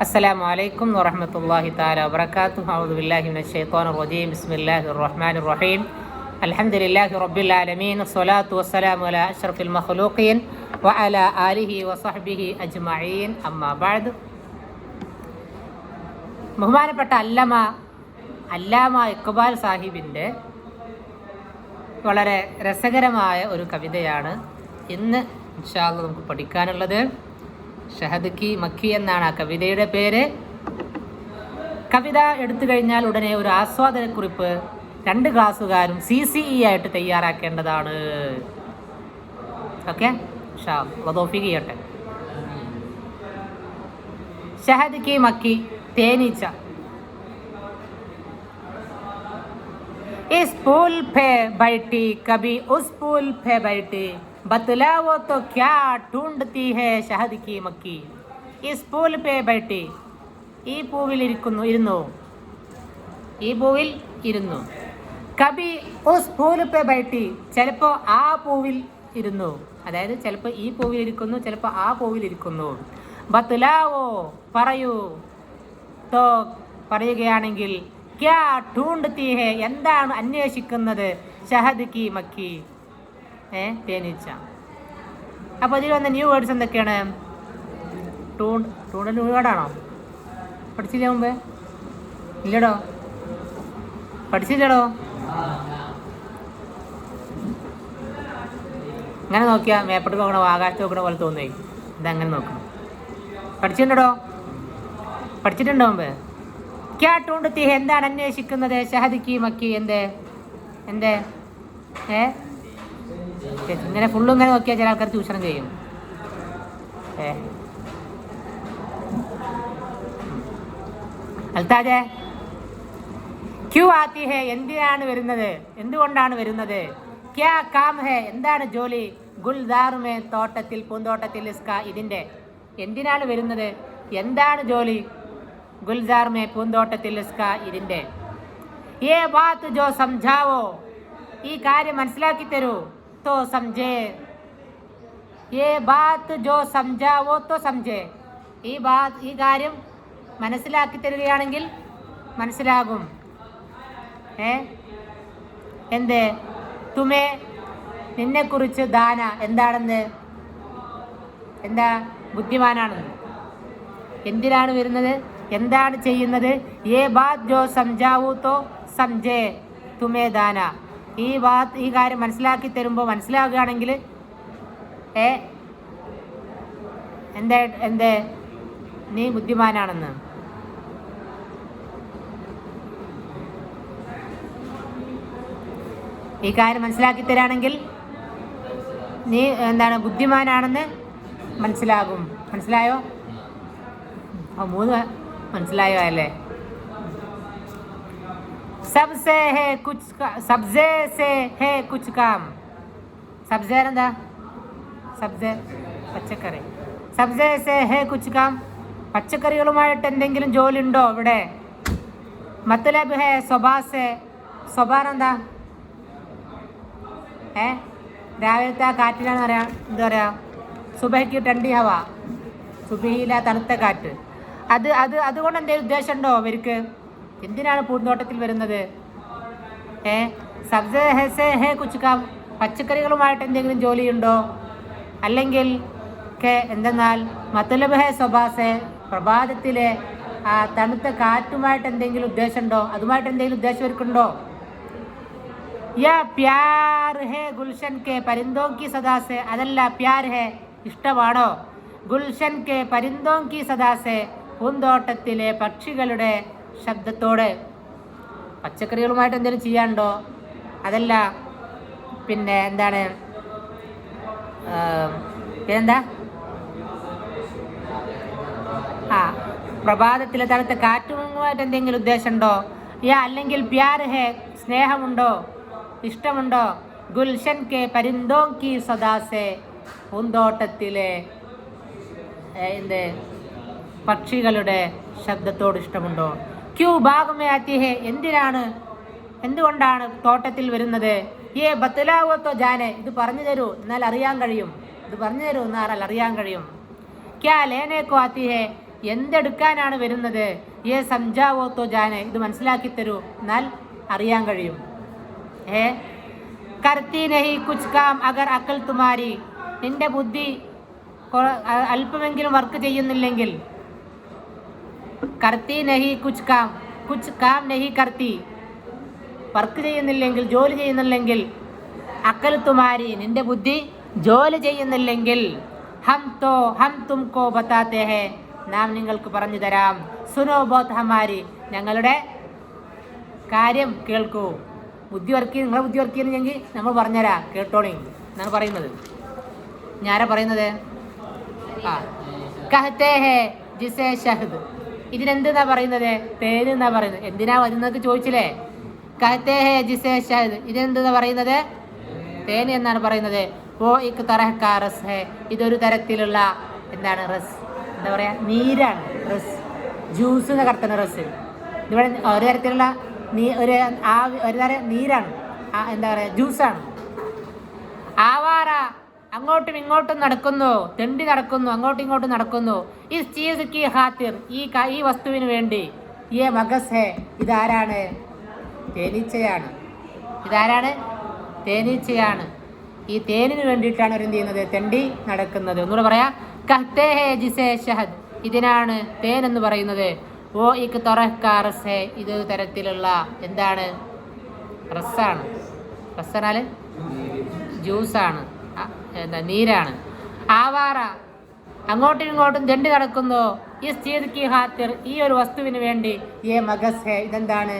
السلام عليكم ورحمة الله تعالى وبركاته. أعوذ بالله من الشيطان الرجيم. بسم الله الرحمن الرحيم. الحمد لله رب العالمين. الصلاة والسلام على أشرف المخلوقين وعلى آله وصحبه أجمعين. أما بعد. ബഹുമാനപ്പെട്ട അല്ലാമ ഇഖ്ബാൽ സാഹിബിൻ്റെ വളരെ രസകരമായ ഒരു കവിതയാണ് ഇന്ന് ഇൻഷാ അല്ലാഹ് നമുക്ക് പഠിക്കാനുള്ളത്. ഷഹദ് കി മക്കി എന്നാണ് ആ കവിതയുടെ പേര്. കവിത എടുത്തു കഴിഞ്ഞാൽ ഉടനെ ഒരു ആസ്വാദനക്കുറിപ്പ് 2 ക്ലാസ്സുകാരും CCE ആയിട്ട് തയ്യാറാക്കേണ്ടതാണ്. ഓക്കെ, തൗഫീഖ് ചെയ്യട്ടെ. ഷഹദ് കി മക്കി, തേനീച്ച. इस पुल पे बैठी कभी उस पुल पे बैठी बतलाओ तो क्या ढूंढती है शहद की मक्की. इस पुल पे बैठी, ഈ പൂവിൽ ഇരുന്നു. കബി ഉസ് പൂൽ പേ ബൈട്ടി, ചിലപ്പോൾ ആ പൂവിൽ ഇരുന്നു. അതായത് ചിലപ്പോൾ ഈ പൂവിൽ ഇരിക്കുന്നു, ചിലപ്പോൾ ആ പൂവിൽ ഇരിക്കുന്നു. ബത്ലാവോ, പറയൂ. തോ, പറയുകയാണെങ്കിൽ. ക്യാ ഢൂണ്ട്തി ഹേ, എന്താണ് അന്വേഷിക്കുന്നത്. ഷഹദ് കി മക്കി, തേനീച്ച. അപ്പോൾ ഇതിൽ വന്ന ന്യൂ വേർഡ്സ് എന്തൊക്കെയാണ്? ടൂണ്ട് ന്യൂ വേർഡാണോ? പഠിച്ചില്ലേ മുമ്പ്? ഇല്ലടോ, പഠിച്ചില്ലടോ. ഇങ്ങനെ നോക്കിയാൽ മേപ്പോട്ട് നോക്കണോ ആകാശത്ത് നോക്കണ പോലെ തോന്നുകയും ഇതങ്ങനെ നോക്കണം. പഠിച്ചിട്ടുണ്ടോ? പഠിച്ചിട്ടുണ്ടോ മുമ്പ്? ക്യാ ടൂണ്ട്തി ഹേ, എന്താണ് അന്വേഷിക്കുന്നത്. ഷഹദ് കി മക്കി, എന്തേ ഇങ്ങനെ ഫുള്ളും ഇങ്ങനെ നോക്കിയാൽ ചില ആൾക്കാർ ചൂഷണം ചെയ്യും. അൽത്താജെ, ക്യൂ ആത്തി ഹേ, എന്തിനാണ് വരുന്നത്, എന്തുകൊണ്ടാണ് വരുന്നത്. ക്യാ കാം ഹേ, എന്താണ് ജോലി. ഗുൽദാറുമേ, തോട്ടത്തിൽ, പൂന്തോട്ടത്തിൽ. ഇസ്ക, ഇതിൻ്റെ. എന്തിനാണ് വരുന്നത്, എന്താണ് ജോലി. ഗുൽസാർ മേ, പൂന്തോട്ടത്തിൽ. ഇസ്ക, ഇതിൻ്റെ. യേ ബാത്ത് ജോ സംജാവോ, ഈ കാര്യം മനസ്സിലാക്കി തരൂ. തോ സംജേ, യേ ബാത്ത് ജോ സംജാവോ തോ സംജേ, ഈ കാര്യം മനസ്സിലാക്കി തരികയാണെങ്കിൽ മനസ്സിലാകും. എന്ത്. തുമേ, നിന്നെക്കുറിച്ച്. ദാന, എന്താണെന്ന്, എന്താ, ബുദ്ധിമാനാണെന്ന്. എന്തിനാണ് വരുന്നത്, എന്താണ് ചെയ്യുന്നത്. യേ ബാത്ത് ജോ സംജാവൂ തോ സംജേ തുമേ ദാന, ഈ കാര്യം മനസ്സിലാക്കി തരുമ്പോൾ മനസ്സിലാകുകയാണെങ്കിൽ എന്തേ നീ ബുദ്ധിമാനാണെന്ന്. ഈ കാര്യം മനസ്സിലാക്കി തരാണെങ്കിൽ നീ എന്താണ് ബുദ്ധിമാനാണെന്ന് മനസ്സിലാകും. മനസ്സിലായോ? 3 മനസ്സിലായോ അല്ലേ? സബ്സേ സേ ഹേ കുച്ച് കാം. സബ്സേ എന്താ? സബ്സേ പച്ചക്കറി. സബ്സേ സേ ഹേ കുച്ച് കാം, പച്ചക്കറികളുമായിട്ട് എന്തെങ്കിലും ജോലി ഉണ്ടോ ഇവിടെ. മത്ലബ് ഹേ സ്വഭാസേ, സ്വഭാൻ എന്താ? രാവിലത്തെ കാറ്റിനാന്ന് പറയാം. എന്താ പറയാ? സുബഹയ്ക്ക് ടണ്ടി ഹവ, സുബഹിയില തണുത്ത കാറ്റ്. അതുകൊണ്ട് എന്തെങ്കിലും ഉദ്ദേശം ഉണ്ടോ അവർക്ക്? എന്തിനാണ് പൂന്തോട്ടത്തിൽ വരുന്നത്? സബ്സേ ഹെസേ ഹേ കുച്ച് കാം, പച്ചക്കറികളുമായിട്ട് എന്തെങ്കിലും ജോലിയുണ്ടോ. അല്ലെങ്കിൽ എന്തെന്നാൽ മത്ലബ് ഹേ സ്വഭാസേ, പ്രഭാതത്തിലെ ആ തണുത്ത കാറ്റുമായിട്ട് എന്തെങ്കിലും ഉദ്ദേശമുണ്ടോ, അതുമായിട്ട് എന്തെങ്കിലും ഉദ്ദേശം അവർക്കുണ്ടോ. യാ പ്യാർ ഹേ ഗുൽഷൻ കെ പരിന്തോം കി സദാസേ, അതല്ല പ്യാർ ഹേ, ഇഷ്ടമാണോ. ഗുൽഷൻ കെ പരിന്തോം കി സദാസേ, പൂന്തോട്ടത്തിലെ പക്ഷികളുടെ ശബ്ദത്തോട്. പച്ചക്കറികളുമായിട്ട് എന്തെങ്കിലും ചെയ്യാനുണ്ടോ, അതല്ല പിന്നെ എന്താണ്, പിന്നെന്താ, പ്രഭാതത്തിലെ തണുത്ത കാറ്റുമായിട്ട് എന്തെങ്കിലും ഉദ്ദേശമുണ്ടോ. യാ അല്ലെങ്കിൽ പ്യാർ ഹേ, സ്നേഹമുണ്ടോ, ഇഷ്ടമുണ്ടോ. ഗുൽഷൻ കെ പരിന്തോം കി സദാസേ, പൂന്തോട്ടത്തിലെ പക്ഷികളുടെ ശബ്ദത്തോട് ഇഷ്ടമുണ്ടോ. ക്യൂ ഭാഗമേ ആത്തി ഹേ, എന്തുകൊണ്ടാണ് തോട്ടത്തിൽ വരുന്നത്. യേ ബത്ലാവോ തോ ജാനെ, ഇത് പറഞ്ഞു തരൂ എന്നാൽ അറിയാൻ കഴിയും. ക്യാ ലേനെ കോ ആത്തി ഹേ, എന്തെടുക്കാനാണ് വരുന്നത്? ഏ സംജാവോ തോ ജാനെ, ഇത് മനസ്സിലാക്കി തരൂ, എന്നാൽ അറിയാൻ കഴിയും. കർത്തി നഹി കുച്ച് കാം അഗർ അക്കൽ തുമാരി, നിന്റെ ബുദ്ധി അല്പമെങ്കിലും വർക്ക് ചെയ്യുന്നില്ലെങ്കിൽ, കർത്തി നഹി കുച്ച് കാം നഹി കർത്തി, വർക്ക് ചെയ്യുന്നില്ലെങ്കിൽ, ജോലി ചെയ്യുന്നില്ലെങ്കിൽ, അക്കൽ തുമാരി, നിന്റെ ബുദ്ധി ജോലി ചെയ്യുന്നില്ലെങ്കിൽ, ഹം തുംകോ ബതാത്തെ ഹേ, നാം നിങ്ങൾക്ക് പറഞ്ഞു തരാം, സുനോ ബോത്ത് ഹമാരി, ഞങ്ങളുടെ കാര്യം കേൾക്കൂ. നിങ്ങളെ ബുദ്ധി വർക്ക് ചെയ്യുന്നെങ്കിൽ നമ്മൾ പറഞ്ഞുതരാം, കേട്ടോണി എന്നാണ് പറയുന്നത്. ഞാനാ പറയുന്നത്? കഹത്തെ ഹേ ജിസേ ഷഹദ്, ഇതിനെന്തെന്നാ പറയുന്നത്? തേൻ എന്നാ പറയുന്നത്. എന്തിനാ വരുന്നത് ചോദിച്ചില്ലേ? കഹത്തെ ഹേ ജിസേ ഷഹദ്, ഇതിനെന്താ പറയുന്നത്? തേൻ എന്നാണ് പറയുന്നത്. ഓ ഇക് തറഹ് കാ റസ് ഹേ, ഇതൊരു തരത്തിലുള്ള എന്താണ്? റസ്, എന്താ പറയാ, നീരാണ്. റസ്, ജ്യൂസ് എന്ന് കറുത്തന്നെ റസ്. ഇവിടെ ഒരു തരത്തിലുള്ള ഒരു തരം നീരാണ്, എന്താ പറയാ, ജ്യൂസാണ്. ആവാറ, അങ്ങോട്ടും ഇങ്ങോട്ടും നടക്കുന്നു, തെണ്ടി നടക്കുന്നു, അങ്ങോട്ടും ഇങ്ങോട്ടും നടക്കുന്നു. ഈ ചീസ് കി ഖാത്തിർ, ഈ വസ്തുവിന് വേണ്ടി. യേ മഗസ് ഹേ, ഇതാരാണ്? തേനീച്ചയാണ്. ഇതാരാണ്? തേനീച്ചയാണ്. ഈ തേനിന് വേണ്ടിയിട്ടാണ് അവർ എന്ത് ചെയ്യുന്നത്? തെണ്ടി നടക്കുന്നത്. ഒന്നുകൂടെ പറയാ, കഹ്തേ ഹേ ജിസേ ഷഹദ്, ഇതിനാണ് തേൻ എന്ന് പറയുന്നത്. ഓ ഇക് തറഹ് കാ റസ് ഹേ, ഇത് തരത്തിലുള്ള എന്താണ്? റസ്സാണ്. റസ്സനാൽ ജ്യൂസാണ്, എന്താ, നീരാണ്. ആവാറ, അങ്ങോട്ടും ഇങ്ങോട്ടും തെണ്ടി നടക്കുന്നു. ഈ ചീസ് കി ഖാത്തിർ, ഈ ഒരു വസ്തുവിന് വേണ്ടി. യേ മഗസ് ഹേ, ഇതെന്താണ്?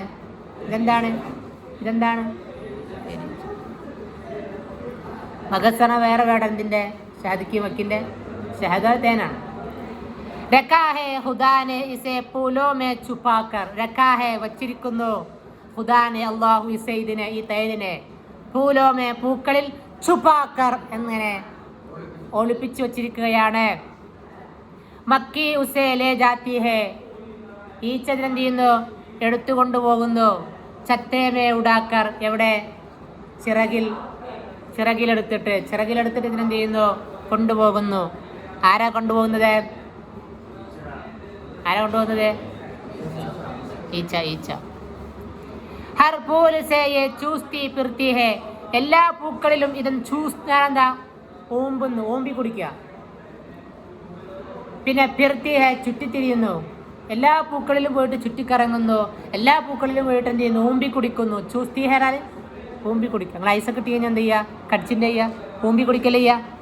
മഗസന വേറെ വേണം. എന്തിൻ്റെ? ഷഹദിക്ക് മക്കിൻ്റെ ഷഹദ തേനാണ്. രക്കാ ഹേ ഹുദാനെ ഇസെ പൂലോ മേ ചുപാക്കർ, രക്കാ ഹേ വച്ചിരിക്കുന്നു, ഹുദാനെ അള്ളാഹു ഇസെ ഇതിനെ, ഈ തേനിനെ, പൂലോ മേ പൂക്കളിൽ, ചുപാക്കർ എങ്ങനെ ഒളിപ്പിച്ചു വച്ചിരിക്കുകയാണ്. മക്കി ഉസേ ലേ ജാത്തി ഹേ, ഈച്ച എന്ത് ചെയ്യുന്നു? എടുത്തുകൊണ്ടുപോകുന്നു. ചത്തേമേ ഉടാക്കർ, എവിടെ? ചിറകിലെടുത്തിട്ട് ഇതിനെന്ത് ചെയ്യുന്നു? കൊണ്ടുപോകുന്നു. ആരാ കൊണ്ടുപോകുന്നത്? ഈച്ച. ഹർ ഫൂൽ സേ യേ ചൂസ്തി ഫിർത്തി ഹേ, എല്ലാ പൂക്കളിലും ഇതൻ എന്താ? ഓമ്പി കുടിക്കുക. പിന്നെ ഫിർത്തി ഹേ, ചുറ്റിത്തിരിയുന്നു. എല്ലാ പൂക്കളിലും പോയിട്ട് ചുറ്റിക്കറങ്ങുന്നു. എല്ലാ പൂക്കളിലും പോയിട്ട് എന്ത് ചെയ്യുന്നു? ഊമ്പി കുടിക്കുന്നു. ചൂസ്തി ഹേറാൽ ഊമ്പി കുടിക്കുക. നിങ്ങൾ ഐസൊക്കെ ഇട്ട് കഴിഞ്ഞാൽ എന്ത് ചെയ്യുക? കടിച്ചിൻ്റെ ചെയ്യുക, ഊമ്പി കുടിക്കല്ലേ ചെയ്യുക.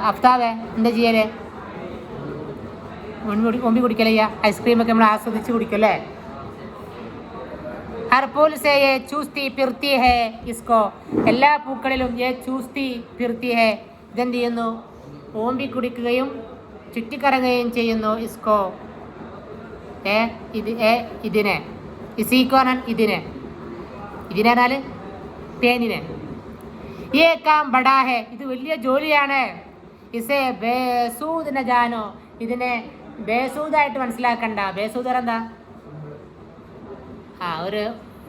അഫ്താവേ എന്താ ചെയ്യലേ? ഊമ്പി കുടിക്കല്ലേ ചെയ്യുക. ഐസ്ക്രീമൊക്കെ നമ്മൾ ആസ്വദിച്ച് കുടിക്കല്ലേ. ഹർ ഫൂൽ സേ യേ ചൂസ്തി ഫിർത്തി ഹേ ഇസ്കോ, എല്ലാ പൂക്കളിലും യേ ചൂസ്തി ഫിർത്തി ഹേ, ഇതെന്ത് ചെയ്യുന്നു? ഊമ്പി കുടിക്കുകയും ചുറ്റിക്കറങ്ങുകയും ചെയ്യുന്നു. ഇസ്കോ, ഇതിനെ, ഇസീക്കോനാൻ ഇതിനാൽ തേനിനെ. യേ കാം ബഡാ ഹേ, ഇത് വലിയ ജോലിയാണ്. ഇസേ ബേസൂദ് ന ജാനോ, ഇതിനെ ബേസൂദായിട്ട് മനസ്സിലാക്കണ്ട. ബേസൂദ് എന്താ? ഒരു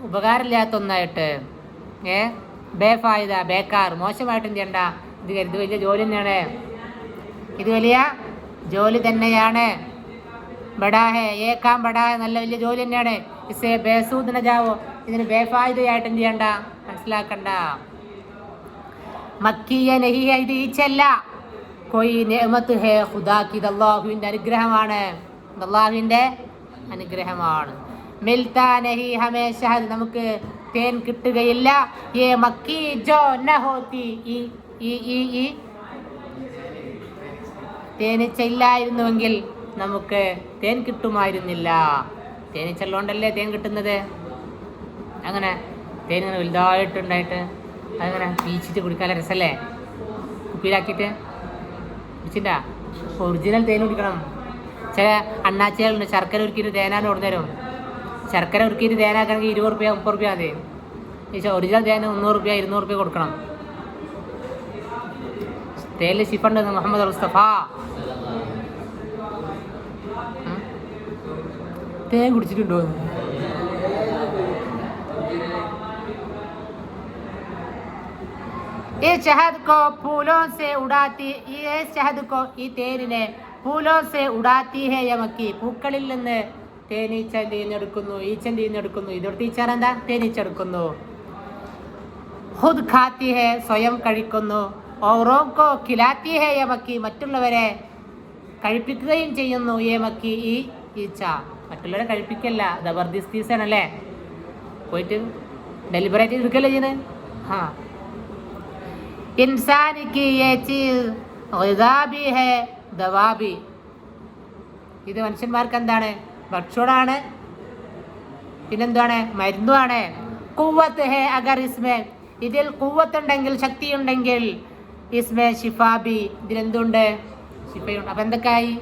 ഉപകാരമില്ലാത്ത ഒന്നായിട്ട്, ബേഫായിദ, ബേക്കാർ, മോശമായിട്ട് എന്ത് ചെയ്യണ്ട. ഇത് വലിയ ജോലി തന്നെയാണ്. ഇത് വലിയ ജോലി തന്നെയാണ്. ബഡാ ഹേ, ഏക്കാം ബഡാ ഹേ, നല്ല വലിയ ജോലി തന്നെയാണ്. ഇസേ ബേസൂദ് ന ജാവോ, ഇതിന് ബേഫായിദയായിട്ട് എന്ത് ചെയ്യണ്ട, മനസ്സിലാക്കണ്ട. മക്കിയ നഹി ഹേ, ഇത് ഈച്ചല്ല. കൊയ് നിഅമത്ത് ഹേ ഖുദാ കി, ഇത് അല്ലാഹുവിൻ്റെ അനുഗ്രഹമാണ്. അല്ലാഹുവിൻ്റെ അനുഗ്രഹമാണ്. മിൽതാ നഹി ഹമേ ഷഹദ്, നമുക്ക് തേൻ കിട്ടുകയില്ല. യേ മക്കി ജോ ന ഹോത്തി, ഈ തേനീച്ച ഇല്ലായിരുന്നുവെങ്കിൽ നമുക്ക് തേൻ കിട്ടുമായിരുന്നില്ല. തേനീച്ചള്ളോണ്ടല്ലേ തേൻ കിട്ടുന്നത്. അങ്ങനെ തേൻ ഇങ്ങനെ വലുതായിട്ടുണ്ടായിട്ട് അതങ്ങനെ പീച്ചിട്ട് കുടിക്കാൻ രസമല്ലേ? കുപ്പിയിലാക്കിയിട്ട് കുടിച്ചിട്ടാ ഒറിജിനൽ തേൻ കുടിക്കണം. ചില അണ്ണാച്ചികളുണ്ട് ശർക്കര ഉരുക്കിയിട്ട് തേനാണ് കൊടുത്തരും. ശർക്കര ഉരുക്കിയിട്ട് തേനാക്കണമെങ്കിൽ 20 റുപ്യ 30 റുപ്യ മതി. ഒറിജിനൽ തേൻ 100 റുപ്യ 200 റുപ്യ കൊടുക്കണം. തേനിൽ ശിഫുണ്ട് മുഹമ്മദ് മുസ്തഫ. തേൻ കുടിച്ചിട്ടുണ്ടോ? ഈ ഷഹദ് കോ ഫൂലോं से उड़ाती, ഈ ഷഹദ് കോ, ഈ തേനിനെ ഫൂലോ സെ ഉഡാത്തി ഹേ യമക്കി, പൂക്കളിൽ നിന്ന് തേനീച്ച തീഞ്ഞെടുക്കുന്നു, ഈച്ചൻ തീഞ്ഞെടുക്കുന്നു. ഇതൊരു ടീച്ചർ എന്താ? തേനീച്ചെടുക്കുന്നു. ഖുദ് ഖാത്തി ഹേ, സ്വയം കഴിക്കുന്നു. ഔറോക്കോ ഖിലാത്തി ഹേ യമക്കി, മറ്റുള്ളവരെ കഴിപ്പിക്കുകയും ചെയ്യുന്നു. യമക്കി, ഈ ഈച്ച. മറ്റുള്ളവരെ കഴിപ്പിക്കല്ല, ജബർദസ്തീസാണല്ലേ, പോയിട്ട് ഡെലിബറേറ്റ് എടുക്കല്ലേ ചെയ്യുന്നത്. ഹാ ഇൻസാനിക്ക് യേ ചീസ് ഗിദാബി ഹേ ദവാബി, ഇത് മനുഷ്യന്മാർക്ക് എന്താണ്? ഭക്ഷണമാണ്, പിന്നെന്താണ്? മരുന്നുമാണ്. ഖുവ്വത്ത് ഹേ അഗർ ഇസ്മേ, ഇതിൽ ഖുവ്വത്തുണ്ടെങ്കിൽ, ശക്തിയുണ്ടെങ്കിൽ, ഇസ്മേ ഷിഫാബി, ഇതിലെന്തുണ്ട്? ഷിഫയുണ്ട്. അപ്പം എന്തൊക്കെയായി?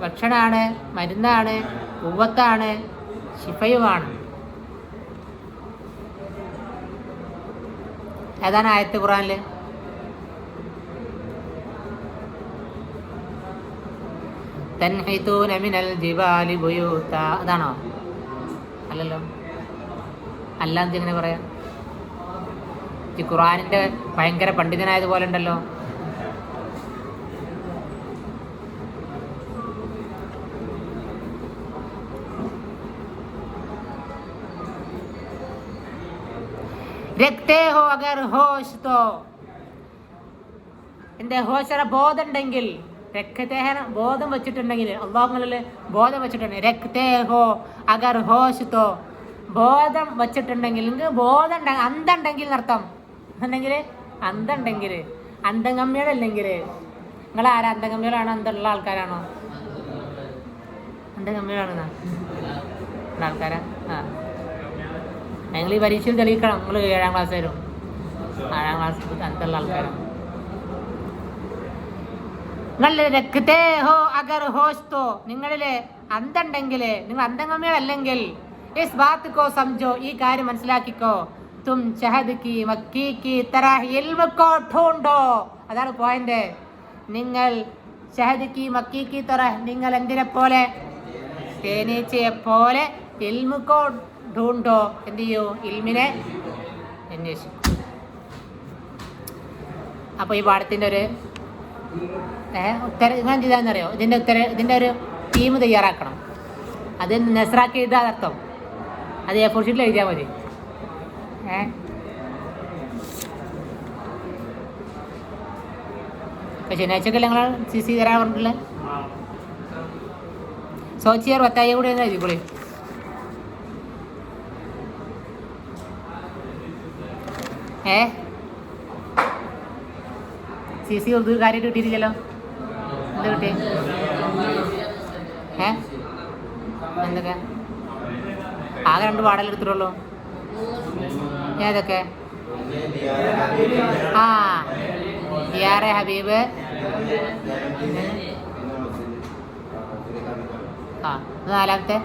ഭക്ഷണമാണ്, മരുന്നാണ്, ഖുവ്വത്താണ്, ഷിഫയുമാണ്. ഏതാണ് ആയത്ത് ഖുർആനിൽ? തൻഹിതൂന മിനൽ ജിബാലി ബുയൂത, അതാണോ? അല്ലല്ലോ. അല്ലാന്ന് എങ്ങനെ പറയാം? ഈ ഖുർആനിന്റെ ഭയങ്കര പണ്ഡിതനായതുപോലെ ഉണ്ടല്ലോ. രക്തേ ഹോ അഗർ ഹോഷ് തോ, എന്റെ ഹോഷറ ബോധം ഉണ്ടെങ്കിൽ, രക്തേഹന ബോധം വെച്ചിട്ടുണ്ടെങ്കിൽ, അള്ളാഹുങ്ങളിൽ ബോധം വെച്ചിട്ടുണ്ടെങ്കിൽ, രക്തേ ഹോ അഗർ ഹോഷ് തോ, ബോധം വെച്ചിട്ടുണ്ടെങ്കിൽ, ബോധം അന്തണ്ടെങ്കിൽ എന്നർത്ഥം. എന്നുണ്ടെങ്കിൽ അന്തണ്ടെങ്കിൽ, അന്തംഗമ്മികളല്ലെങ്കിൽ, നിങ്ങളാരാ? അന്തംഗമ്മികളാണോ? അന്തമുള്ള ആൾക്കാരാണോ? അന്തംഗമ്മികളാണെന്നാ ആൾക്കാരാ? ആ, നിങ്ങൾ ഈ പരീക്ഷയിൽ തെളിയിക്കണം. നിങ്ങൾ 7ാം ക്ലാസ് വരും, 7ാം ക്ലാസ് അന്തമുള്ള ആൾക്കാരാണ് നിങ്ങൾ. രക്തേ ഹോ അഗർ ഹോഷ് തോ, നിങ്ങളില് അന്തണ്ടെങ്കിൽ, നിങ്ങൾ അന്തംഗമ്മികളല്ലെങ്കിൽ, ഇസ് ബാത്ത് കോ സംജോ, ഈ കാര്യം മനസ്സിലാക്കിക്കോ. തും ഷഹദ് കി മക്കി കി തറഹ് ഇൽമ് കോ ഢൂണ്ടോ, അതാണ് പോയിന്റ്. നിങ്ങൾ ഷഹദ് കി മക്കി കി തറഹ്, നിങ്ങൾ എന്തിനെ പോലെ? തേനീച്ചയെ പോലെ. ഇൽമ് കോ ഢൂണ്ടോ, എന്ത് ചെയ്യൂ? ഇൽമിനെ അന്വേഷിക്കും. അപ്പോൾ ഈ പാഠത്തിൻ്റെ ഒരു ഉത്തരം നിങ്ങൾ എന്ത് ചെയ്താന്നറിയോ? ഇതിൻ്റെ ഒരു ടീം തയ്യാറാക്കണം. അത് നെസ്രാക്കി എഴുതാതർത്ഥം, അത് A4 ഷീറ്റിൽ എഴുതിയാൽ മതി. ശനിയാഴ്ചക്ക് ഞങ്ങൾ CC തരാൻ പറഞ്ഞിട്ടുള്ള സോച്ചിയർ 10 കൂടെ എഴുതിക്കോളി. CC ഉറുദു കാര്യമായിട്ട് കിട്ടിയിട്ടില്ലല്ലോ. എന്താ കിട്ടി? എന്തൊക്കെ? ആകെ 2 പാടൽ എടുത്തിട്ടുള്ളൂ. ഏതൊക്കെ? ആ, യാറെ ഹബീബ്. ആ, 4ാമത്തെ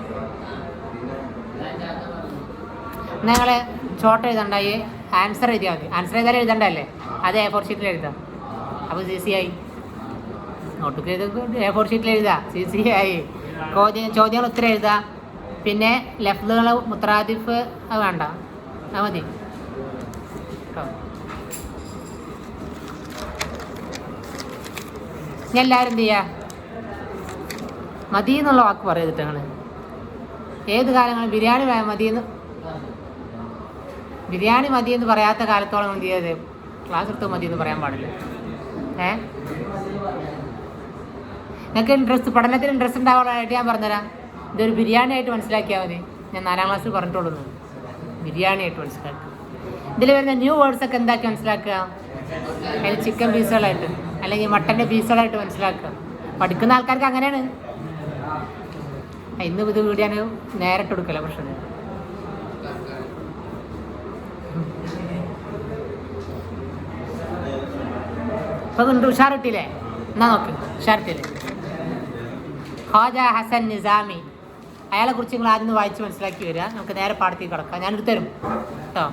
നിങ്ങൾ ഷോർട്ട് എഴുതണ്ടായി, ആൻസർ എഴുതിയാൽ മതി. ആൻസർ എഴുതാൻ എഴുതണ്ടല്ലേ, അത് A4 ഷീറ്റിൽ എഴുതാം. അപ്പോൾ CC ആയി. നോട്ടൊക്കെ A4 ഷീറ്റിൽ എഴുതാം, CC ആയി. ചോദ്യങ്ങൾ ഉത്തരം എഴുതാം. പിന്നെ ലഫ്ലുകൾ മുത്രാദിഫ് അത് വേണ്ട, അത് മതി. ഞാൻ എല്ലാവരും എന്ത് ചെയ്യുക? മതി എന്നുള്ള വാക്ക് പറയരുത് നിങ്ങൾ. ഏത് കാലങ്ങളും ബിരിയാണി മതി എന്ന് പറയാത്ത കാലത്തോളം എന്ത് ചെയ്യത്? ക്ലാസ് എടുത്ത് മതി എന്ന് പറയാൻ പാടില്ല. നിങ്ങൾക്ക് പഠനത്തിന് ഇൻട്രസ്റ്റ് ഉണ്ടാവാനായിട്ട് ഞാൻ പറഞ്ഞുതരാം. ഇതൊരു ബിരിയാണി ആയിട്ട് മനസ്സിലാക്കിയാൽ മതി. ഞാൻ 4ാം ക്ലാസ്സിൽ പറഞ്ഞിട്ടുള്ളൂ, ബിരിയാണി ആയിട്ട് മനസ്സിലാക്കുക. ഇതിൽ വരുന്ന ന്യൂ വേർഡ്സൊക്കെ എന്താക്കി മനസ്സിലാക്കുക? അതിൽ ചിക്കൻ പീസുകളായിട്ട് അല്ലെങ്കിൽ മട്ടൻ്റെ പീസുകളായിട്ട് മനസ്സിലാക്കുക. പഠിക്കുന്ന ആൾക്കാർക്ക് അങ്ങനെയാണ്. ഇന്ന് ഇത് വീഡിയോ നേരിട്ട് കൊടുക്കല പ്രശ്നം. ഇപ്പൊ കൊണ്ട് ഉഷാറിട്ടില്ലേ? എന്നാ നോക്ക്, ഉഷാറിട്ടില്ലേ? ഖ്വാജ ഹസൻ നിസാമി, അയാളെ കുറിച്ച് നിങ്ങൾ ആദ്യം വായിച്ച് മനസ്സിലാക്കി വരിക. നമുക്ക് നേരെ പാടത്തേക്ക് കിടക്കാം. ഞാനെടുത്ത് തരും കേട്ടോ.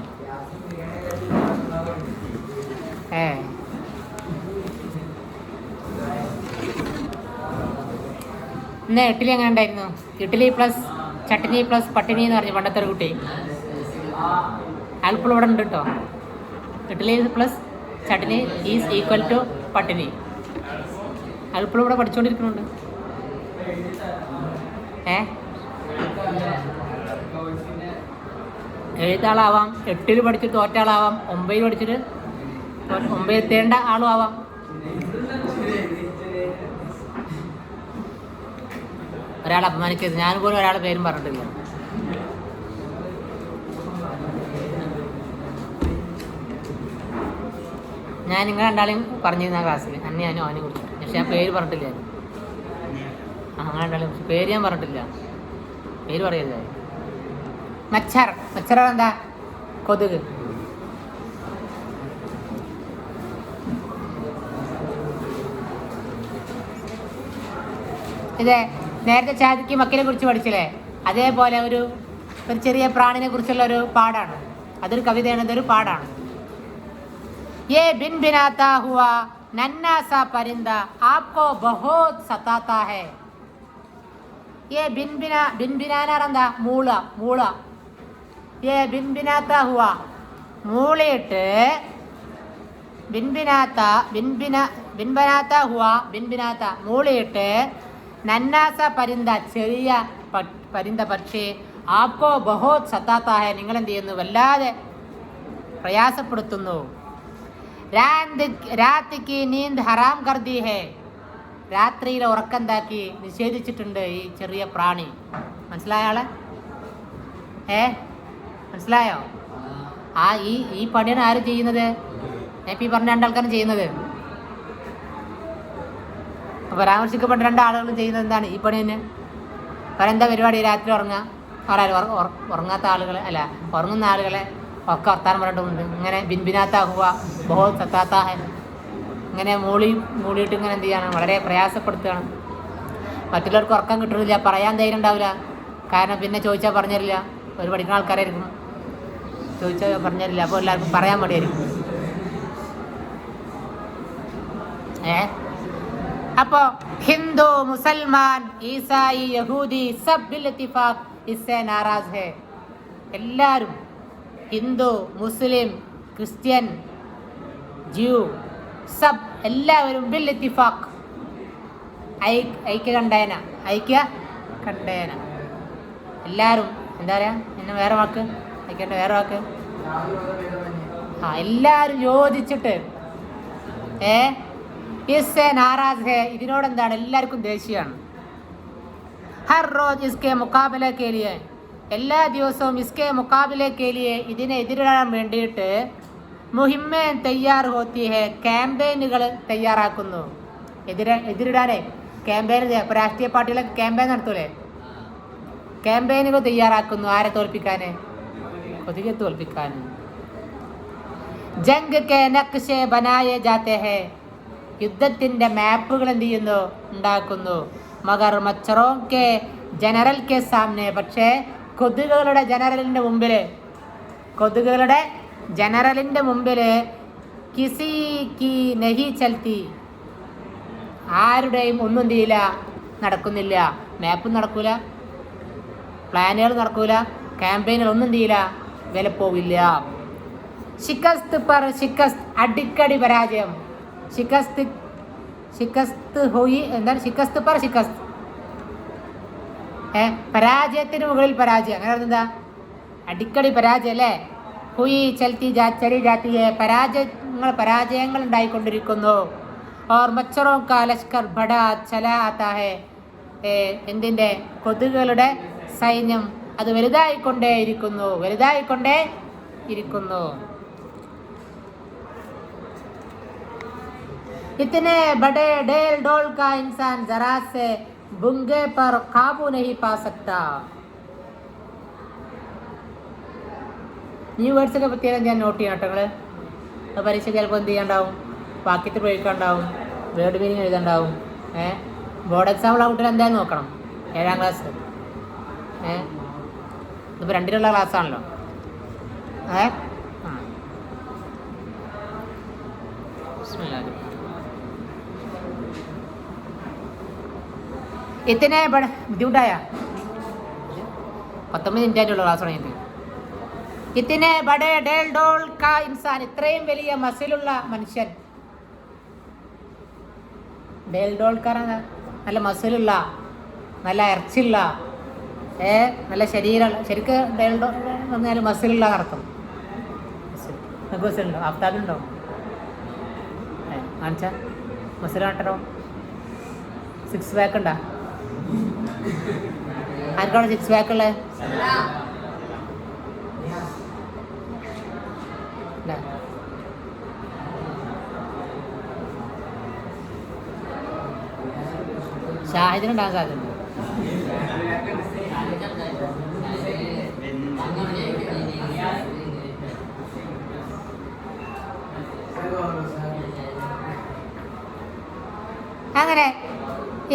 ഇന്ന് ഇഡ്ഡലി എങ്ങനെ ഉണ്ടായിരുന്നു? ഇഡ്ഡലി പ്ലസ് ചട്നി പ്ലസ് പട്ടിണി എന്ന് പറഞ്ഞു പണ്ടത്തെ ഒരു കുട്ടി. അയാൾപ്പോൾ ഇവിടെ ഉണ്ട് കേട്ടോ. Idli plus chutney is equal to പട്ടിണി. അയാളിപ്പോഴും ഇവിടെ പഠിച്ചുകൊണ്ടിരിക്കുന്നുണ്ട്. എഴുത്താളാവാം, 8ൽ പഠിച്ചിട്ട് തോറ്റാളാവാം, 9ൽ പഠിച്ചിട്ട് 9 എത്തേണ്ട ആളും ആവാം. ഒരാളെ അപമാനിക്കരുത്. ഞാൻ പോലും ഒരാളുടെ പേരും പറഞ്ഞിട്ടില്ല. ഞാൻ നിങ്ങൾ രണ്ടാളെയും പറഞ്ഞിരുന്ന ക്ലാസ്സിൽ ഞാനും അവനെ കുറിച്ച്, പക്ഷെ ഞാൻ പേര് പറഞ്ഞിട്ടില്ല. അങ്ങനെ രണ്ടാളും പേര് ഞാൻ പറഞ്ഞിട്ടില്ല. പേര് പറയരുത്. മച്ചർ എന്താ? കൊതുക്. ഇതേ നേരത്തെ ചാദിക്ക് മക്കിനെ കുറിച്ച് പഠിച്ചില്ലേ, അതേപോലെ ഒരു ചെറിയ പ്രാണിനെ കുറിച്ചുള്ള ഒരു പാടാണ്. അതൊരു കവിതയാണ്, ഇതൊരു പാടാണ്. ये बिन बिनाता हुआ नन्हा सा परिंदा आपको बहुत सताता है. ये बिन बिनाना എന്താ? മൂള. ये बिन बिनाता हुआ മൂളിയിട്ട് ബിൻബിനാത്ത മൂളിയിട്ട് നന്നാസ പരിന്ത ചെറിയ പരിന്ത പക്ഷേ ആപ്കോ ബഹോത് സത്താത്ത ഹെ നിങ്ങൾ എന്ത് ചെയ്യുന്നു? വല്ലാതെ പ്രയാസപ്പെടുത്തുന്നു. രാത്രിക്ക് നീന്ത് ഹറാം കർദി ഹെ രാത്രിയിലെ ഉറക്കന്താക്കി നിഷേധിച്ചിട്ടുണ്ട് ഈ ചെറിയ പ്രാണി. മനസ്സിലായാളെ? മനസ്സിലായോ? ഈ പണിയാണ് ആര് ചെയ്യുന്നത്? പറഞ്ഞ രണ്ടാൾക്കാരും ചെയ്യുന്നത്. പരാമർശിക്കപ്പെട്ട 2 ആളുകളും ചെയ്യുന്നത് എന്താണ്? ഈ പണി തന്നെ. എന്താ പരിപാടി? രാത്രി ഉറങ്ങുക. ഉറങ്ങാത്ത ആളുകളെ അല്ല, ഉറങ്ങുന്ന ആളുകളെ ഒക്കെ വർത്താനം പറഞ്ഞിട്ടുണ്ട്. ഇങ്ങനെ ബിൻബിനാത്താഹുവ ബഹോത് സത്താത്താഹ ഇങ്ങനെ മൂളിയിട്ട് ഇങ്ങനെ എന്ത് ചെയ്യണം? വളരെ പ്രയാസപ്പെടുത്തുകയാണ്. മറ്റുള്ളവർക്ക് ഉറക്കം കിട്ടുന്നില്ല, പറയാൻ ധൈര്യം ഉണ്ടാവില്ല. കാരണം പിന്നെ ചോദിച്ചാൽ പറഞ്ഞുതരില്ല. ഒരു പഠിക്കുന്ന ആൾക്കാരായിരിക്കും, ചോദിച്ചാൽ പറഞ്ഞുതരില്ല. അപ്പോൾ എല്ലാവർക്കും പറയാൻ മടിയായിരിക്കും. അപ്പോൾ ഹിന്ദു, മുസൽമാൻ, ഈസായി, യഹൂദി സബ് ബിൽ ഇത്തിഫാഖ് ഇസ്സേ നാറാസ് ഹേ. എല്ലാവരും, ഹിന്ദു, മുസ്ലിം, ക്രിസ്ത്യൻ, ജ്യൂ സബ് എല്ലാവരും ബിൽ ഇത്തിഫാഖ് ഐക്യകണ്ഠേന എല്ലാവരും എന്താ പറയുക? പിന്നെ വേറെ വാക്ക് ഐക്യണ്ട വേറെ വാക്ക് എല്ലാവരും യോജിച്ചിട്ട് ഇസ്സേ നാറാസ് ഹേ ഇതിനോട് എന്താണ്? എല്ലാവർക്കും ദേഷ്യമാണ്. ഹർ റോസ് ഇസ്കെ മുക്കാബിലെ കെ ലിയെ എല്ലാ ദിവസവും ഇസ്കെ മുക്കാബിലെ കെ ലിയെ ഇതിനെ എതിരിടാൻ വേണ്ടിയിട്ട് മുഹിമ്മേ തയ്യാർ ഹോത്തി ഹേ ക്യാമ്പയിനുകൾ തയ്യാറാക്കുന്നു. എതിരിടാനേ ക്യാമ്പയിൻ. ഇപ്പോൾ രാഷ്ട്രീയ പാർട്ടികളൊക്കെ ക്യാമ്പയിൻ നടത്തൂലേ? ക്യാമ്പയിനുകൾ തയ്യാറാക്കുന്നു. ആരെ തോൽപ്പിക്കാൻ? കൊതുകെ തോൽപ്പിക്കാൻ. ജംഗ് കെ നക്ഷെ ബനായെ ജാത്തെ ഹേ യുദ്ധത്തിൻ്റെ മാപ്പുകൾ എന്ത് ചെയ്യുന്നു? ഉണ്ടാക്കുന്നു. മഗർ മച്ചറോ കെ ജനറൽ കെ സാമനെ പക്ഷേ കൊതുകുകളുടെ ജനറലിൻ്റെ മുമ്പിൽ കിസി കി നഹി ചൽത്തി ആരുടെയും ഒന്നും എന്ത് ചെയ്യില്ല? നടക്കുന്നില്ല. മാപ്പും നടക്കൂല, പ്ലാനുകൾ നടക്കൂല, ക്യാമ്പയിനുകൾ ഒന്നും എന്ത് ചെയ്യില്ല? വില പോവില്ല. ശിക്കസ്ത് പർ ശിക്കസ്ത് അടിക്കടി പരാജയം. ശിക്കസ്ത് ഹോയി എന്താണ്? ശിക്കസ്ത് പർ ശിക്കസ്ത് പരാജയത്തിന് മുകളിൽ പരാജയം. അങ്ങനെ എന്താ? അടിക്കടി പരാജയം അല്ലേ? ഹുയി ചലി ജാത്തി പരാജയങ്ങൾ ഉണ്ടായിക്കൊണ്ടിരിക്കുന്നു. ഓർ മച്ചറോ കാ ലഷ്കർ ബഡാ ചലാ ആതാ ഹേ എന്തിൻ്റെ? കൊതുകുകളുടെ സൈന്യം അത് വലുതായിക്കൊണ്ടേയിരിക്കുന്നു. इतने बड़े डेल डोल का इंसान जरा से बुंगे पर काबू नहीं पा सकता. ന്യൂ വേർഡ്സ് ഒക്കെ പ്രത്യേകം ഞാൻ നോട്ട് ചെയ്യണം കേട്ടോ. നിങ്ങൾ പരീക്ഷ ചിലപ്പോൾ എന്ത് ചെയ്യാണ്ടാവും? വാക്യത്തിൽ പ്രയോഗിക്കാണ്ടാവും, വേർഡ് മീനിങ് എഴുതാണ്ടാവും. ബോർഡ് എക്സാമ്പിൾ ആ കുട്ടികൾ എന്തായാലും നോക്കണം. 7ാം ക്ലാസ്. ഇതിപ്പോൾ 2ലുള്ള ക്ലാസ്സാണല്ലോ. ഇത്തനെ ബുദ്ധിമുട്ടായ 19 മിനിറ്റ് ആയിട്ടുള്ള ക്ലാസ് തുടങ്ങിയിട്ട്. ഇത്തനെ ബഡേ ഡേൽ ഡോൾ കാ ഇൻസാൻ ഇത്രയും വലിയ മസിലുള്ള മനുഷ്യൻ ബേൽ ഡോൾക്കാർ നല്ല മസിലുള്ള, നല്ല ഇറച്ചിയുള്ള, നല്ല ശരീരമുള്ള. ശരിക്ക് ബേൽ ഡോൾ എന്ന് പറഞ്ഞാൽ മസിലുള്ള നടത്തും. നിങ്ങൾക്ക് മസിലുണ്ടോ? ആഫ്താബിലുണ്ടോ? കാണിച്ചാ മസിൽ കാട്ടരോ? 6 പാക്ക് ഉണ്ടോ? ആർക്കാണ് 6 പാക്ക് ഉള്ളത്? ഷാഹിദിനുണ്ടാകാൻ സാധ്യത. അങ്ങനെ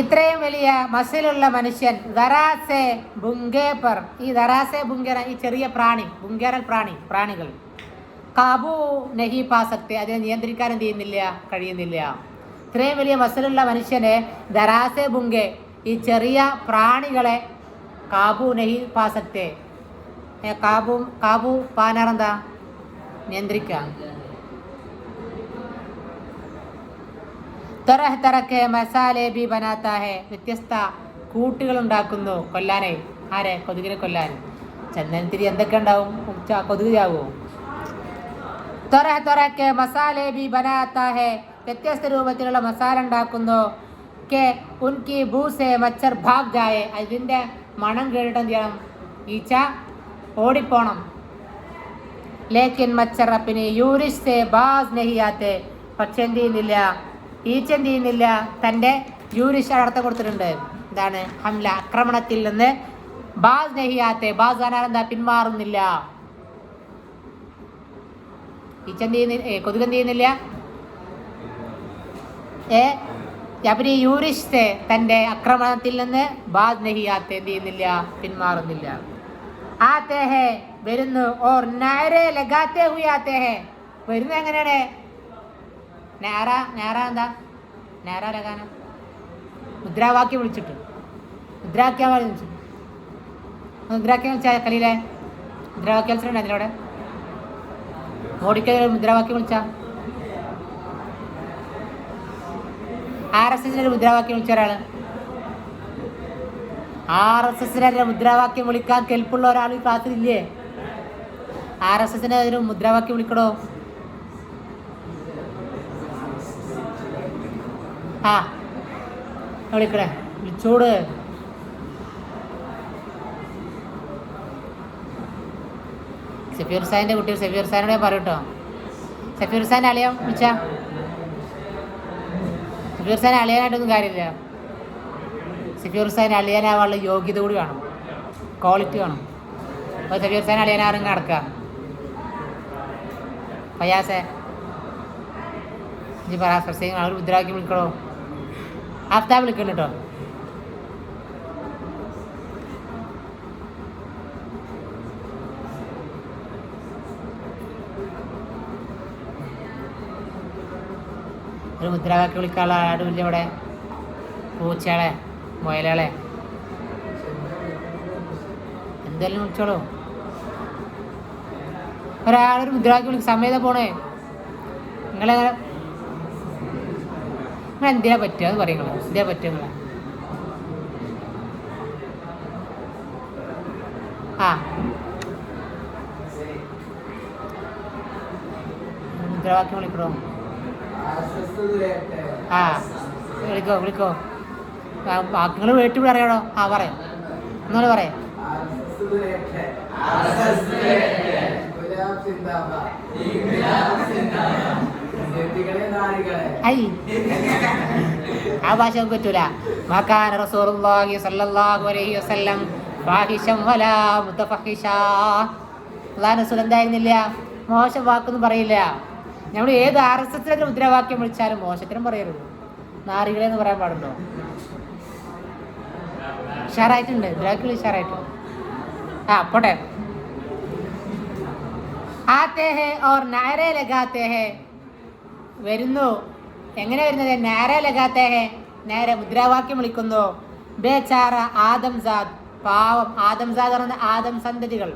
ഇത്രയും വലിയ മസിലുള്ള മനുഷ്യൻ ദറാസെ ബുങ്കേപ്പർ, ഈ ദറാസെ ബുങ്കേറ, ഈ ചെറിയ പ്രാണി, ബുങ്കേറൽ പ്രാണികൾ കാബു നഹി പാസക്തി, അതിനെ നിയന്ത്രിക്കാൻ എന്ത് ചെയ്യുന്നില്ല, കഴിയുന്നില്ല. ഇത്രയും വലിയ മസിലുള്ള മനുഷ്യനെ ദറാസെ ബുങ്കെ, ഈ ചെറിയ പ്രാണികളെ കാബു നഹി പാസക്തി, കാബു പാനാറെന്താ, നിയന്ത്രിക്കാം. തറഹ് തറക്കെ മസാലെ ബി ബനാത്താ ഹെ, വ്യത്യസ്ത കൂട്ടുകൾ ഉണ്ടാക്കുന്നു കൊല്ലാനെ. ആരെ? കൊതുകിനെ കൊല്ലാൻ. ചന്ദനത്തിരി എന്തൊക്കെ ഉണ്ടാവും? കൊതുക് ചാവുമോ? തറഹ് തറക്കെ മസാലെ ബി ബനാത്താ ഹെ, വ്യത്യസ്ത രൂപത്തിലുള്ള മസാല ഉണ്ടാക്കുന്നു. കെ ഉൻകി ഭൂസെ മച്ചർ ഭാഗ് ജായെ, അതിൻ്റെ മണം കേട്ടിട്ട് എന്ത് ചെയ്യണം? ഈച്ച ഓടിപ്പോണം. ലേക്കിൻ മച്ചർ അപ്പിന് യൂരിഷ് സെ ബാസ് നഹി ആത്തെ, പക്ഷെ എന്ത് ചെയ്യുന്നില്ല, ഈച്ച എന്ത് ചെയ്യുന്നില്ല, തൻ്റെ യൂരിഷ് അർത്ഥം കൊടുത്തിട്ടുണ്ട്. എന്താണ്? ഹംല, ആക്രമണത്തിൽ നിന്ന് ബാസ് നഹി ആത്തെ, ബാസ് ആനാൽ എന്താ, പിന്മാറുന്നില്ല. ഈച്ച എന്ത് ചെയ്യുന്നില്ല, കൊതുക് എന്ത് ചെയ്യുന്നില്ല, അപ്പിന് യൂരിഷ് സെ, തൻ്റെ ആക്രമണത്തിൽ നിന്ന് ബാസ് നഹി ആത്തെ, എന്ത് ചെയ്യുന്നില്ല, പിന്മാറുന്നില്ല. ആത്തെ ഹെ, വരുന്നു. ഓർ നാരെ ലഗാത്തെ ഹുയി ആത്തെ ഹെ, വരുന്നത് എങ്ങനെയാണ്? നാര എന്താ? നാര ലഗാന, മുദ്രാവാക്യം വിളിച്ചിട്ട്, മുദ്രാവാക്യം വിളിച്ചിട്ട്, മുദ്രാവാക്യം വിളിച്ചാൽ കളിയിലെ മുദ്രാവാക്യം വിളിച്ചിട്ടുണ്ട്. അതിലൂടെ മോഡിക്ക് മുദ്രാവാക്യം വിളിച്ച, RSSന്റെ മുദ്രാവാക്യം വിളിച്ച ഒരാള്, RSSന്റെ മുദ്രാവാക്യം വിളിക്കാൻ കെൽപ്പുള്ള ഒരാൾ ഈ ക്ലാസ്സിൽ ഇല്ലേ? RSSന്റെ ഒരു മുദ്രാവാക്യം വിളിക്കണോ? ആ വിളിക്കണേ, വിളിച്ചോട്. സഫീർ സാഹിൻ്റെ കുട്ടി സഫീർ സാഹിനോട് പറയട്ടോ. സഫീർ സാഹിനെ അളിയാൻ വിളിച്ച, സഫീർ സാഹിനെ അളിയാനായിട്ടൊന്നും കാര്യമില്ല. സഫീർ സാഹിനെ അളിയാനാവാനുള്ള യോഗ്യത കൂടി വേണം, ക്വാളിറ്റി വേണം. അപ്പോൾ സഫീർ സാഹിനെ അളിയാനാറും നടക്കുക. ഫയാസെ ഇനി പറ, ഫർസീൻ അവർ മുദ്രാവാക്യം വിളിക്കണോ? ആഫ്താബ് വിളിക്കണം കേട്ടോ. ഒരു മുദ്രാവാക്യം വിളിക്കാനുള്ള ആടുമില്ല ഇവിടെ. പൂച്ചകളെ, മുയലുകളെ എന്തായാലും വിളിച്ചോളൂ. ഒരാളൊരു മുദ്രാവാക്യം വിളിക്കും. സമയത്ത് പോണേ, നിങ്ങളെങ്ങനെ എന്തിനാ പറ്റുക എന്ന് പറയുന്നത്? എന്തിനാ പറ്റുക? ആ മുദ്രാവാക്യം വിളിക്കണോ? ആ വിളിക്കോ. വാക്കുകൾ വീട്ടിൽ അറിയണോ? ആ പറയാം, ഒന്നുകൂടെ പറയാം. ആ ഭാഷ നമുക്ക് പറ്റൂല. മകാന റസൂലുള്ളാഹി സ്വല്ലല്ലാഹു അലൈഹി വസല്ലം ഫാഹിശൻ വലാ മുതഫഹിശാ, അല്ലാഹു റസൂൽ എന്തായിരുന്നില്ല, മോശം വാക്കൊന്നും പറയില്ല. നമ്മൾ ഏത് RSSന്റെ മുദ്രാവാക്യം വിളിച്ചാലും മോശത്തിനും പറയരുത്. നാറികളെ എന്ന് പറയാൻ പാടുണ്ടോ? ഉഷാറായിട്ടുണ്ട്, മുദ്രാവാക്യം ഉഷാറായിട്ടുണ്ട്. ആ പോട്ടെ. ആത്തെ ഹെ ഓർ നാരെ ലഗാത്തെ ഹെ, വരുന്നു. എങ്ങനെ വരുന്നത്? നാരെ ലഗാത്തെ ഹെ, നേരെ മുദ്രാവാക്യം വിളിക്കുന്നു. ബേചാറ ആദംസാദ്, പാവം. ആദംസാദ് പറഞ്ഞ ആദം സന്തതികൾ.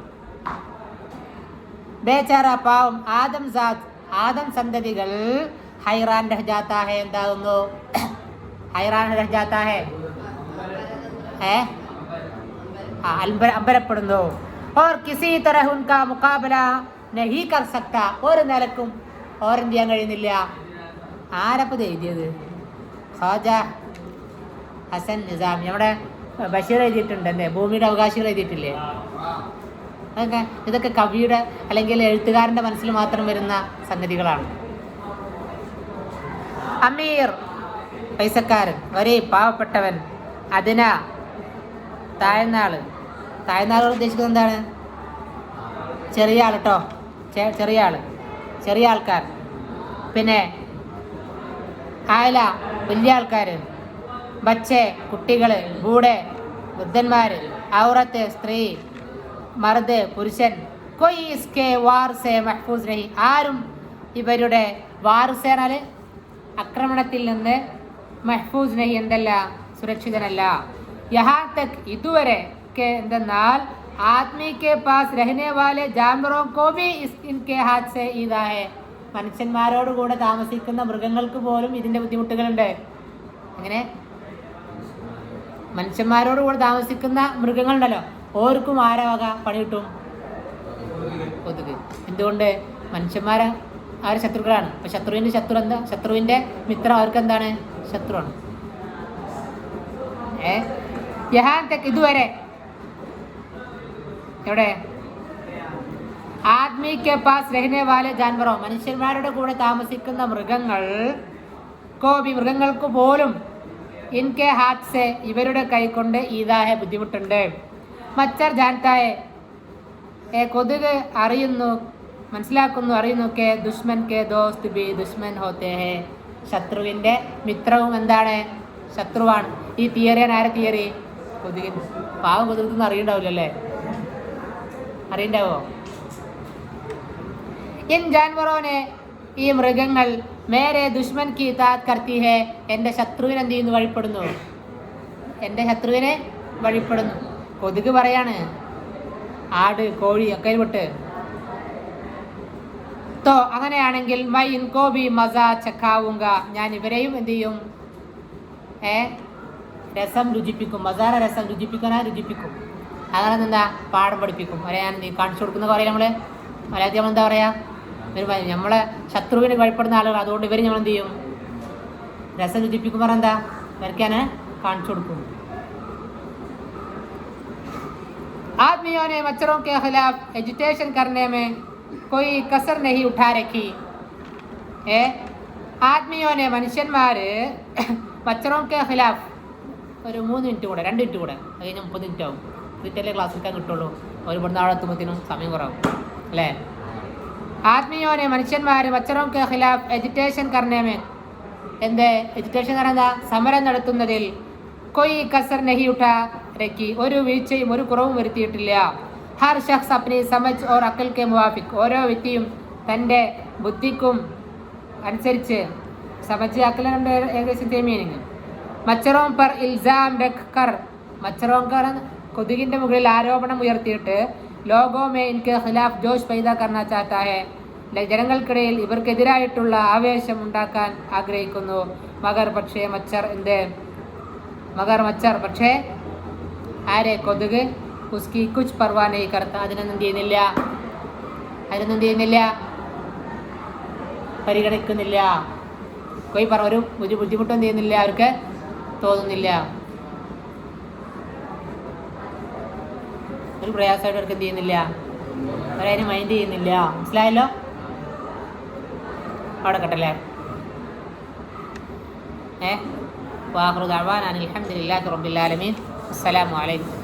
ബേചാറ പാവം, ആദംസാദ്, ആദം സന്തതികൾ. ഹൈറാൻ രഹജാത്ത ഹെ, എന്താകുന്നു? ഹൈറാൻ രഹ ജാതാ ഹൈ, അമ്പരപ്പെടുന്നു. ഓർ കിസി തരഹ് ഉൻകാ മുഖാബല നഹീ കർ സക്ത, ഒരു നിലക്കും ഓരെന്ത് ചെയ്യാൻ കഴിയുന്നില്ല. ആരപ്പത് എഴുതിയത്? ഖാജ ഹസൻ നിസാമി. നമ്മുടെ ബഷീർ എഴുതിയിട്ടുണ്ട്, അല്ലേ? ഭൂമിയുടെ അവകാശികൾ എഴുതിയിട്ടില്ലേ? ഇതൊക്കെ കവിയുടെ അല്ലെങ്കിൽ എഴുത്തുകാരൻ്റെ മനസ്സിൽ മാത്രം വരുന്ന സംഗതികളാണ്. അമീർ പൈസക്കാരൻ, ഒരേ പാവപ്പെട്ടവൻ, അതിന താഴ്ന്നാള്. താഴ്ന്നാളുകൾ ഉദ്ദേശിക്കുന്നത് എന്താണ്? ചെറിയ ആൾ കേട്ടോ, ചെറിയ ആൾ, ചെറിയ ആൾക്കാർ. പിന്നെ ആയല വലിയ ആൾക്കാർ, ബച്ചെ കുട്ടികൾ, ബൂടെ വൃദ്ധന്മാർ, ഔറത്ത് സ്ത്രീ, മർദ് പുരുഷൻ. കൊയ് ഇസ്കെ വാർസെ മഹ്ഫൂസ് നഹി, ആരും ഇവരുടെ വാർസേനാൽ ആക്രമണത്തിൽ നിന്ന് മഹ്ഫൂസ് നഹി എന്തല്ല, സുരക്ഷിതനല്ല. യഹാ തക് ഇതുവരെ എന്തെന്നാൽ ആദ്മി കെ പാസ് രഹനെ വാലെ ജാൻവറോ കോ ഭി ഇൻകെ ഹാത്ത് സെ ഈദാ ഹൈ, മനുഷ്യന്മാരോട് കൂടെ താമസിക്കുന്ന മൃഗങ്ങൾക്ക് പോലും ഇതിൻ്റെ ബുദ്ധിമുട്ടുകളുണ്ട്. അങ്ങനെ മനുഷ്യന്മാരോട് കൂടെ താമസിക്കുന്ന മൃഗങ്ങളുണ്ടല്ലോ, ഓർക്കും ആരവക പണി കിട്ടും? കൊതുക്. എന്തുകൊണ്ട്? മനുഷ്യന്മാരെ അവർ ശത്രുക്കളാണ്. അപ്പം ശത്രുവിൻ്റെ ശത്രു എന്താ? ശത്രുവിൻ്റെ മിത്രം അവർക്ക് എന്താണ്? ശത്രുവാണ്. യഹാൻ തക് ഇതുവരെ, എവിടെ? ആദ്മി കെ പാസ് രഹനെ വാലെ ജാൻവറോ, മനുഷ്യന്മാരുടെ കൂടെ താമസിക്കുന്ന മൃഗങ്ങൾ, കോബി മൃഗങ്ങൾക്ക് പോലും, ഇൻകെ ഹാത്ത് സെ ഇവരുടെ കൈകൊണ്ട് ഈദാഹെ ബുദ്ധിമുട്ടുണ്ട്. മച്ചർ ജാൻതായെ കൊതുക് അറിയുന്നു, മനസ്സിലാക്കുന്നു, അറിയുന്നു. കെ ദുഷ്മൻ കെ ദോസ്ത് ബി ദുഷ്മൻ ഹോത്തേ ഹെ, ശത്രുവിൻ്റെ മിത്രവും എന്താണ്? ശത്രുവാണ്. ഈ തിയറിയാണ് ആരെ തിയറി? കൊതുകിന്. പാവം കൊതുകൊന്നും അറിയണ്ടാവില്ലല്ലേ? അറിയണ്ടാവോ? ഇൻ ജാൻവറോനെ, ഈ മൃഗങ്ങൾ, മേരെ ദുഷ്മൻ കി ഇതാഅത്ത് കർത്തി ഹെ, എൻ്റെ ശത്രുവിനെ എന്ത് ചെയ്യുന്നു? വഴിപ്പെടുന്നു. എൻ്റെ ശത്രുവിനെ വഴിപ്പെടുന്നു. കൊതുക് പറയാണ്, ആട് കോഴി ഒക്കെ വിട്ട്. തോ അങ്ങനെയാണെങ്കിൽ മൈ ഇൻകോ ബി മസ ചക്കാവുങ്ക, ഞാൻ ഇവരെയും എന്ത് ചെയ്യും? രസം രുചിപ്പിക്കും. മസാല രസം രുചിപ്പിക്കാനാ രുചിപ്പിക്കും. അങ്ങനെ എന്താ? പാഠം പഠിപ്പിക്കും. അവരെ ഞാൻ കാണിച്ചു കൊടുക്കുന്ന പറയാം. നമ്മൾ മലയാളത്തിൽ നമ്മൾ എന്താ പറയുക? നമ്മളെ ശത്രുവിന് ഭയപ്പെടുന്ന ആളുകൾ, അതുകൊണ്ട് ഇവർ നമ്മൾ എന്ത് ചെയ്യും? രസം രുചിപ്പിക്കും. പറഞ്ഞാൽ എന്താ? ഇവർക്ക് ഞാൻ കാണിച്ചു കൊടുക്കും. आदमियों ने मच्छरों के खिलाफ एजिटेशन करने में कोई कसर नहीं उठा रखी है. ആത്മീയോ നെ, മനുഷ്യന്മാർ മച്ചറോം കെ ഖിലാഫ്, ഒരു 3 മിനിറ്റ് കൂടെ, 2 മിനിറ്റ് കൂടെ, അത് കഴിഞ്ഞ് 30 മിനിറ്റ് ആവും. വീട്ടിലെ ക്ലാസ് എടുക്കാൻ കിട്ടുള്ളൂ. ഒരു ഇവിടുന്ന് അവിടെ എത്തുമ്പോഴത്തേനും സമയം കുറവും, അല്ലേ? ആത്മീയോ നെ, മനുഷ്യന്മാർ മച്ചറോം കെ ഖിലാഫ് എജിറ്റേഷൻ കർണേമേ, എന്ത് എജിറ്റേഷൻ പറയുന്ന സമരം നടത്തുന്നതിൽ കൊയ് കസർ നഹി ഉഠാ രക്കി, ഒരു വീഴ്ചയും ഒരു കുറവും വരുത്തിയിട്ടില്ല. ഹർ ഷഖ്സ് അപ്നി സമജ് ഓർ അക്കൽ കെ മുവാഫിക്, ഓരോ വ്യക്തിയും തൻ്റെ ബുദ്ധിക്കും അനുസരിച്ച്, സമജ് അക്കലുണ്ട് ഏകദേശം സെയിം മീനിങ്. മച്ചറോം പർ ഇൽസാം രഖ് കർ, മച്ചറോം കർ കൊതുകിൻ്റെ മുകളിൽ ആരോപണം ഉയർത്തിയിട്ട്, ലോഗോ മേ ഇൻകെ ഖിലാഫ് ജോഷ് പൈദാ കർണ ചാഹത്താ ഹെ, ജനങ്ങൾക്കിടയിൽ ഇവർക്കെതിരായിട്ടുള്ള ആവേശം ഉണ്ടാക്കാൻ ആഗ്രഹിക്കുന്നു. മഗർ പക്ഷേ മച്ചർ എന്ത്? മഗർ മച്ചർ പക്ഷേ ആരെ? കൊതുക്. ഉസ്കി കുച്ച് പർവാ നഹീ കർത്ത, അതിനൊന്നും ചെയ്യുന്നില്ല, അതിനൊന്നും ചെയ്യുന്നില്ല, പരിഗണിക്കുന്നില്ല. ഒരു ബുദ്ധിമുട്ടൊന്നും ചെയ്യുന്നില്ല, അവർക്ക് തോന്നുന്നില്ല. ഒരു പ്രയാസമായിട്ട് അവർക്ക് എന്ത് ചെയ്യുന്നില്ല, അവരതിന് മൈൻഡ് ചെയ്യുന്നില്ല. മനസ്സിലായല്ലോ? അവിടെ കട്ടല്ലേ? വാഖിറു ദഅ്വാനാ അൽഹംദുലില്ലാഹി റബ്ബിൽ ആലമീൻ. അസ്സലാമു അലൈക്കും.